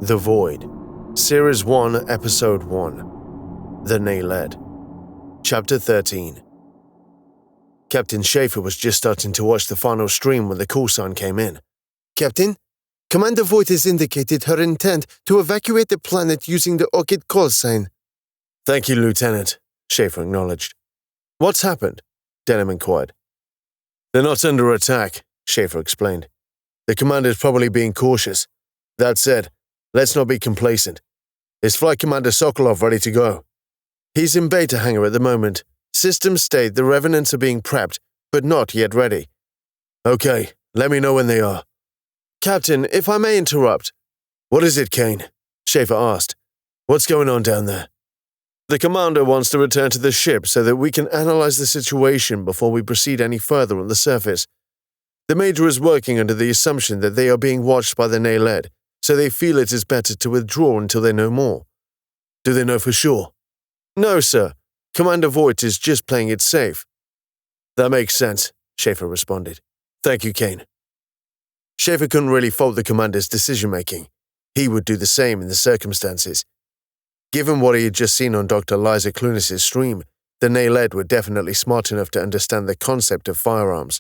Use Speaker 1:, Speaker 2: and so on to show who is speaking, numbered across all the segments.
Speaker 1: The Void, Series 1, Episode 1, The Naled, Chapter 13. Captain Schafer was just starting to watch the final stream when the call sign came in.
Speaker 2: Captain, Commander Voight has indicated her intent to evacuate the planet using the Orchid call sign.
Speaker 1: Thank you, Lieutenant, Schafer acknowledged. What's happened? Denom inquired. They're not under attack, Schafer explained. The commander's probably being cautious. That said, let's not be complacent. Is Flight Commander Sokolov ready to go? He's in beta hangar at the moment. Systems state the revenants are being prepped, but not yet ready. Okay, let me know when they are. Captain, if I may interrupt. What is it, Kane? Schafer asked. What's going on down there? The commander wants to return to the ship so that we can analyze the situation before we proceed any further on the surface. The Major is working under the assumption that they are being watched by the Naled, so they feel it is better to withdraw until they know more. Do they know for sure? No, sir. Commander Voight is just playing it safe. That makes sense, Schafer responded. Thank you, Kane. Schafer couldn't really fault the commander's decision-making. He would do the same in the circumstances. Given what he had just seen on Dr. Liza Clunis's stream, the Naled were definitely smart enough to understand the concept of firearms,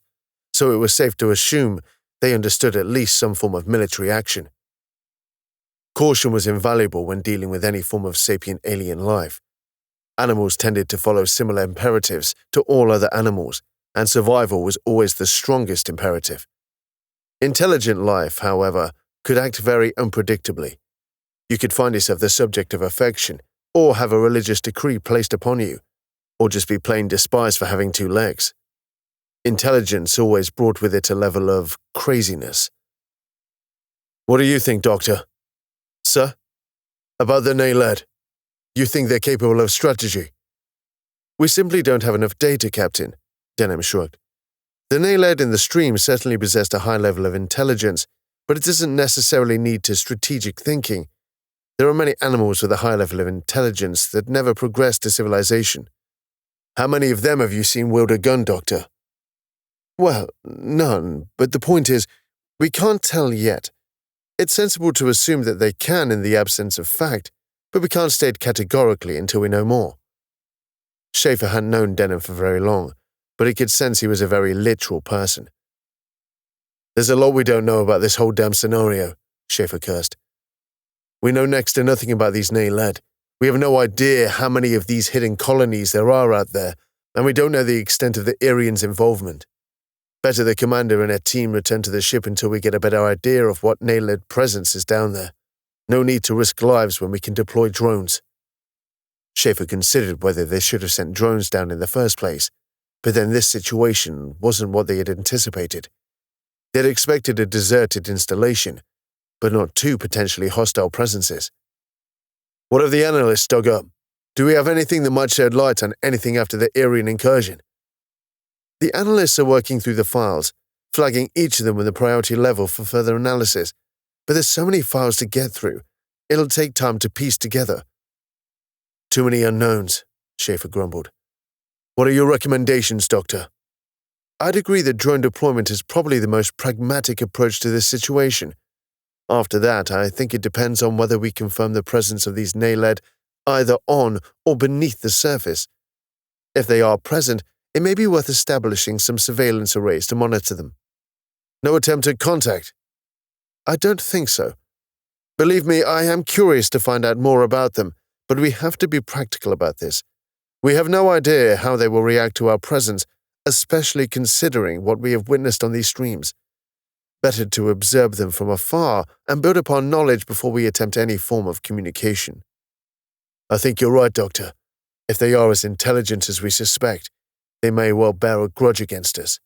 Speaker 1: so it was safe to assume they understood at least some form of military action. Caution was invaluable when dealing with any form of sapient alien life. Animals tended to follow similar imperatives to all other animals, and survival was always the strongest imperative. Intelligent life, however, could act very unpredictably. You could find yourself the subject of affection, or have a religious decree placed upon you, or just be plain despised for having two legs. Intelligence always brought with it a level of craziness. What do you think, Doctor? Sir? About the Naled. You think they're capable of strategy? We simply don't have enough data, Captain, Denom shrugged. The Naled in the stream certainly possessed a high level of intelligence, but it doesn't necessarily need to strategic thinking. There are many animals with a high level of intelligence that never progressed to civilization. How many of them have you seen wield a gun, Doctor? Well, none, but the point is, we can't tell yet. It's sensible to assume that they can in the absence of fact, but we can't state categorically until we know more. Schafer hadn't known Denom for very long, but he could sense he was a very literal person. There's a lot we don't know about this whole damn scenario, Schafer cursed. We know next to nothing about these Naled. We have no idea how many of these hidden colonies there are out there, and we don't know the extent of the Irians' involvement. Better the commander and her team return to the ship until we get a better idea of what Naled presence is down there. No need to risk lives when we can deploy drones. Schafer considered whether they should have sent drones down in the first place, but then this situation wasn't what they had anticipated. They had expected a deserted installation, but not two potentially hostile presences. What have the analysts dug up? Do we have anything that might shed light on anything after the Irian incursion? The analysts are working through the files, flagging each of them with a priority level for further analysis, but there's so many files to get through, it'll take time to piece together. Too many unknowns, Schafer grumbled. What are your recommendations, Doctor? I'd agree that drone deployment is probably the most pragmatic approach to this situation. After that, I think it depends on whether we confirm the presence of these Naled either on or beneath the surface. If they are present, it may be worth establishing some surveillance arrays to monitor them. No attempt at contact? I don't think so. Believe me, I am curious to find out more about them, but we have to be practical about this. We have no idea how they will react to our presence, especially considering what we have witnessed on these streams. Better to observe them from afar and build upon knowledge before we attempt any form of communication. I think you're right, Doctor. If they are as intelligent as we suspect, they may well bear a grudge against us.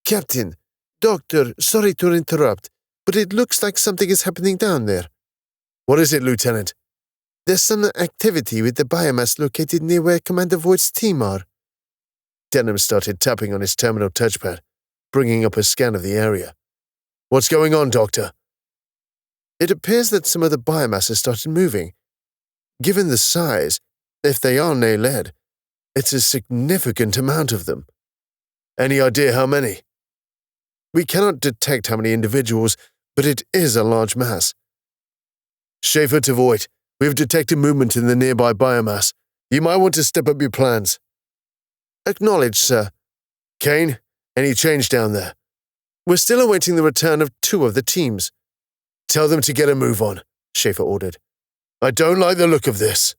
Speaker 2: Captain, Doctor, sorry to interrupt, but it looks like something is happening down there.
Speaker 1: What is it, Lieutenant?
Speaker 2: There's some activity with the biomass located near where Commander Voight's team are.
Speaker 1: Denom started tapping on his terminal touchpad, bringing up a scan of the area. What's going on, Doctor?
Speaker 2: It appears that some of the biomass has started moving. Given the size, if they are Naled, it's a significant amount of them.
Speaker 1: Any idea how many?
Speaker 2: We cannot detect how many individuals, but it is a large mass. Schafer to Voight, we have detected movement in the nearby biomass. You might want to step up your plans.
Speaker 1: Acknowledged, sir.
Speaker 2: Kane, any change down there?
Speaker 1: We're still awaiting the return of 2 of the teams.
Speaker 2: Tell them to get a move on, Schafer ordered. I don't like the look of this.